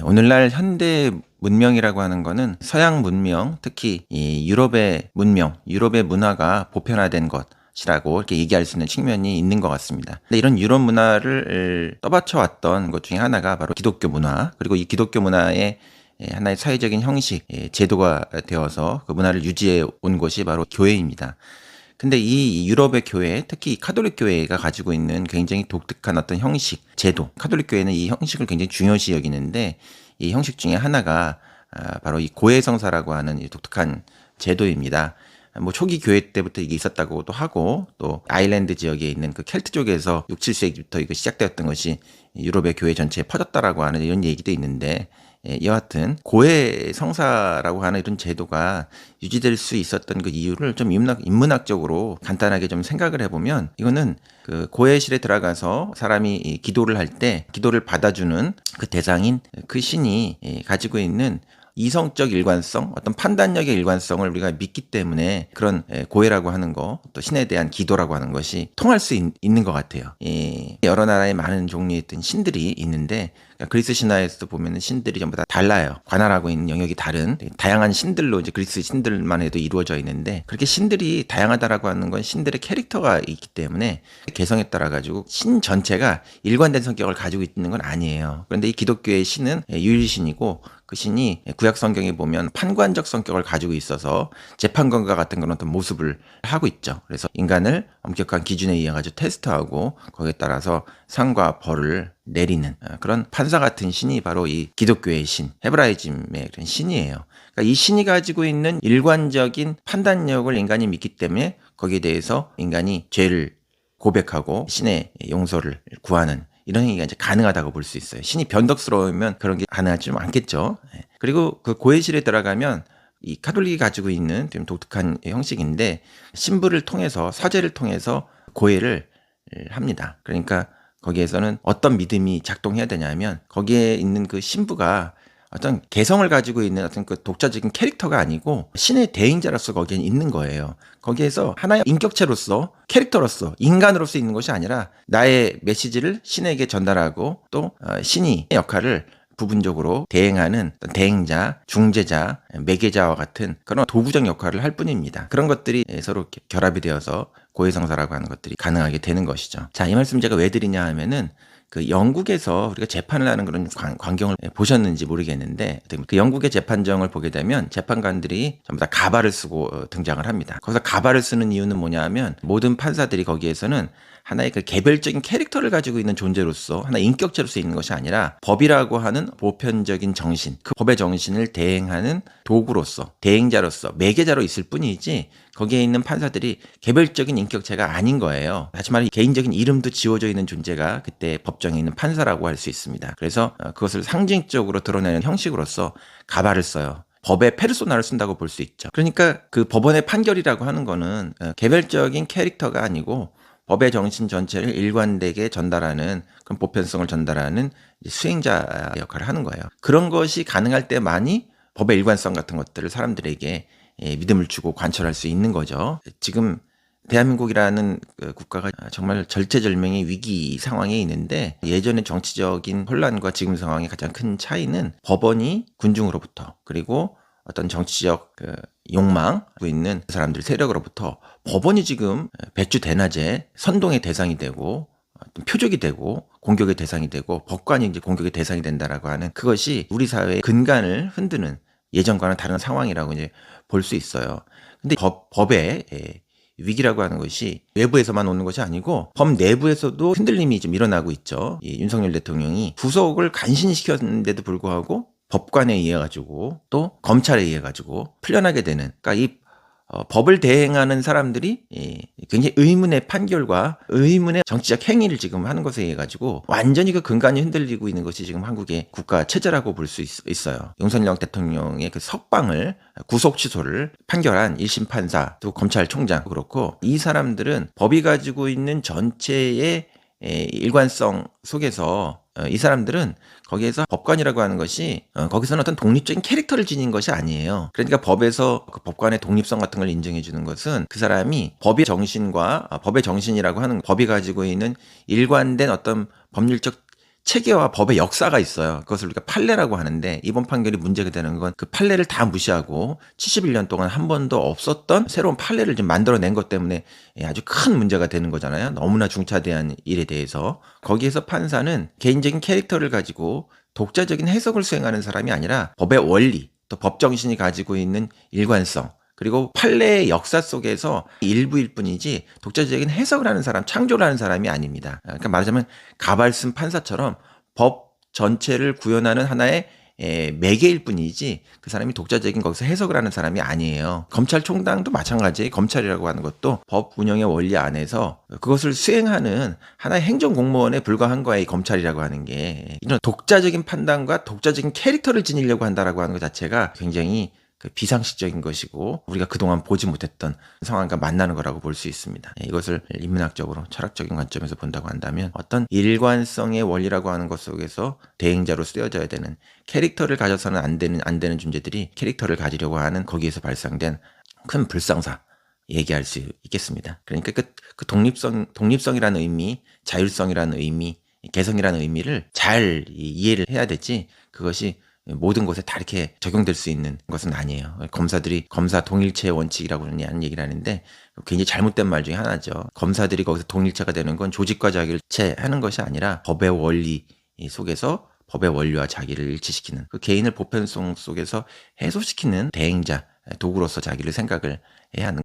오늘날 현대 문명이라고 하는 거는 서양 문명, 특히 이 유럽의 문명, 유럽의 문화가 보편화된 것이라고 이렇게 얘기할 수 있는 측면이 있는 것 같습니다. 근데 이런 유럽 문화를 떠받쳐 왔던 것 중에 하나가 바로 기독교 문화, 그리고 이 기독교 문화의 하나의 사회적인 형식, 제도가 되어서 그 문화를 유지해 온 것이 바로 교회입니다. 근데 이 유럽의 교회, 특히 카톨릭 교회가 가지고 있는 굉장히 독특한 어떤 형식, 제도. 카톨릭 교회는 이 형식을 굉장히 중요시 여기는데 이 형식 중에 하나가 바로 이 고해성사라고 하는 이 독특한 제도입니다. 뭐 초기 교회 때부터 이게 있었다고도 하고, 또 아일랜드 지역에 있는 그 켈트 쪽에서 6, 7세기부터 이거 시작되었던 것이 유럽의 교회 전체에 퍼졌다라고 하는 이런 얘기도 있는데, 여하튼 고해 성사라고 하는 이런 제도가 유지될 수 있었던 그 이유를 좀 인문학적으로 간단하게 좀 생각을 해보면, 이거는 그 고해실에 들어가서 사람이 기도를 할 때 기도를 받아주는 그 대상인 그 신이 가지고 있는 이성적 일관성, 어떤 판단력의 일관성을 우리가 믿기 때문에 그런 고해라고 하는 거, 또 신에 대한 기도라고 하는 것이 통할 수 있는 것 같아요. 여러 나라의 많은 종류의 어떤 신들이 있는데, 그리스 신화에서도 보면 신들이 전부 다 달라요. 관할하고 있는 영역이 다른 다양한 신들로 이제 그리스 신들만 해도 이루어져 있는데, 그렇게 신들이 다양하다라고 하는 건 신들의 캐릭터가 있기 때문에 개성에 따라 가지고 신 전체가 일관된 성격을 가지고 있는 건 아니에요. 그런데 이 기독교의 신은 유일신이고, 그 신이 구약 성경에 보면 판관적 성격을 가지고 있어서 재판관과 같은 그런 어떤 모습을 하고 있죠. 그래서 인간을 엄격한 기준에 의해 가지고 테스트하고 거기에 따라서 상과 벌을 내리는 그런 판사 같은 신이 바로 이 기독교의 신, 헤브라이즘의 그런 신이에요. 그러니까 이 신이 가지고 있는 일관적인 판단력을 인간이 믿기 때문에 거기에 대해서 인간이 죄를 고백하고 신의 용서를 구하는 이런 얘기가 이제 가능하다고 볼 수 있어요. 신이 변덕스러우면 그런 게 가능하지 않겠죠. 그리고 그 고해실에 들어가면 이 카톨릭이 가지고 있는 좀 독특한 형식인데, 신부를 통해서, 사제를 통해서 고해를 합니다. 그러니까 거기에서는 어떤 믿음이 작동해야 되냐면, 거기에 있는 그 신부가 어떤 개성을 가지고 있는 어떤 그 독자적인 캐릭터가 아니고 신의 대행자로서 거기에 있는 거예요. 거기에서 하나의 인격체로서, 캐릭터로서, 인간으로서 있는 것이 아니라 나의 메시지를 신에게 전달하고, 또 신이 역할을 부분적으로 대행하는 대행자, 중재자, 매개자와 같은 그런 도구적 역할을 할 뿐입니다. 그런 것들이 서로 결합이 되어서 고해성사라고 하는 것들이 가능하게 되는 것이죠. 자, 이 말씀 제가 왜 드리냐 하면은, 그 영국에서 우리가 재판을 하는 그런 광경을 보셨는지 모르겠는데, 그 영국의 재판정을 보게 되면 재판관들이 전부 다 가발을 쓰고 등장을 합니다. 거기서 가발을 쓰는 이유는 뭐냐 하면, 모든 판사들이 거기에서는 하나의 그 개별적인 캐릭터를 가지고 있는 존재로서, 하나의 인격체로서 있는 것이 아니라 법이라고 하는 보편적인 정신, 그 법의 정신을 대행하는 도구로서, 대행자로서, 매개자로 있을 뿐이지 거기에 있는 판사들이 개별적인 인격체가 아닌 거예요. 다시 말해 개인적인 이름도 지워져 있는 존재가 그때 법정에 있는 판사라고 할 수 있습니다. 그래서 그것을 상징적으로 드러내는 형식으로서 가발을 써요. 법의 페르소나를 쓴다고 볼 수 있죠. 그러니까 그 법원의 판결이라고 하는 거는 개별적인 캐릭터가 아니고 법의 정신 전체를 일관되게 전달하는, 그런 보편성을 전달하는 수행자 역할을 하는 거예요. 그런 것이 가능할 때만이 법의 일관성 같은 것들을 사람들에게 믿음을 주고 관철할 수 있는 거죠. 지금 대한민국이라는 국가가 정말 절체절명의 위기 상황에 있는데, 예전의 정치적인 혼란과 지금 상황의 가장 큰 차이는 법원이 군중으로부터, 그리고 어떤 정치적 욕망 고 있는 사람들 세력으로부터 법원이 지금 배추 대낮에 선동의 대상이 되고 표적이 되고 공격의 대상이 되고 법관이 이제 공격의 대상이 된다라고 하는, 그것이 우리 사회의 근간을 흔드는 예전과는 다른 상황이라고 이제 볼 수 있어요. 근데 법의 위기라고 하는 것이 외부에서만 오는 것이 아니고 법 내부에서도 흔들림이 좀 일어나고 있죠. 이 윤석열 대통령이 구속을 간신히 시켰는데도 불구하고 법관에 의해 가지고, 또 검찰에 의해 가지고 풀려나게 되는, 그러니까 이 법을 대행하는 사람들이 굉장히 의문의 판결과 의문의 정치적 행위를 지금 하는 것에 의해 가지고 완전히 그 근간이 흔들리고 있는 것이 지금 한국의 국가 체제라고 볼 수 있어요. 윤석열 대통령의 그 석방을, 구속 취소를 판결한 1심 판사, 또 검찰총장 그렇고, 이 사람들은 법이 가지고 있는 전체의 일관성 속에서 이 사람들은 거기에서 법관이라고 하는 것이 거기서는 어떤 독립적인 캐릭터를 지닌 것이 아니에요. 그러니까 법에서 그 법관의 독립성 같은 걸 인정해 주는 것은 그 사람이 법의 정신과 법의 정신이라고 하는, 법이 가지고 있는 일관된 어떤 법률적 체계와 법의 역사가 있어요. 그것을 우리가 판례라고 하는데 이번 판결이 문제가 되는 건 그 판례를 다 무시하고 71년 동안 한 번도 없었던 새로운 판례를 좀 만들어낸 것 때문에 아주 큰 문제가 되는 거잖아요. 너무나 중차대한 일에 대해서. 거기에서 판사는 개인적인 캐릭터를 가지고 독자적인 해석을 수행하는 사람이 아니라 법의 원리, 또 법정신이 가지고 있는 일관성, 그리고 판례의 역사 속에서 일부일 뿐이지 독자적인 해석을 하는 사람, 창조를 하는 사람이 아닙니다. 그러니까 말하자면 가발쓴 판사처럼 법 전체를 구현하는 하나의 매개일 뿐이지 그 사람이 독자적인 거기서 해석을 하는 사람이 아니에요. 검찰총장도 마찬가지예요. 검찰이라고 하는 것도 법 운영의 원리 안에서 그것을 수행하는 하나의 행정공무원에 불과한 거예요. 이 검찰이라고 하는 게. 이런 독자적인 판단과 독자적인 캐릭터를 지니려고 한다라고 하는 것 자체가 굉장히 비상식적인 것이고 우리가 그동안 보지 못했던 상황과 만나는 거라고 볼 수 있습니다. 이것을 인문학적으로 철학적인 관점에서 본다고 한다면 어떤 일관성의 원리라고 하는 것 속에서 대행자로 쓰여져야 되는 캐릭터를 가져서는 안 되는 존재들이 캐릭터를 가지려고 하는 거기에서 발생된 큰 불상사 얘기할 수 있겠습니다. 그러니까 그 독립성이라는 의미, 자율성이라는 의미, 개성이라는 의미를 잘 이해를 해야 되지 그것이 모든 곳에 다 이렇게 적용될 수 있는 것은 아니에요. 검사들이 검사 동일체 원칙이라고 하는 얘기를 하는데 굉장히 잘못된 말 중에 하나죠. 검사들이 거기서 동일체가 되는 건 조직과 자기를 일체하는 것이 아니라 법의 원리 속에서 법의 원리와 자기를 일치시키는 그 개인을 보편성 속에서 해소시키는 대행자, 도구로서 자기를 생각을 해야 하는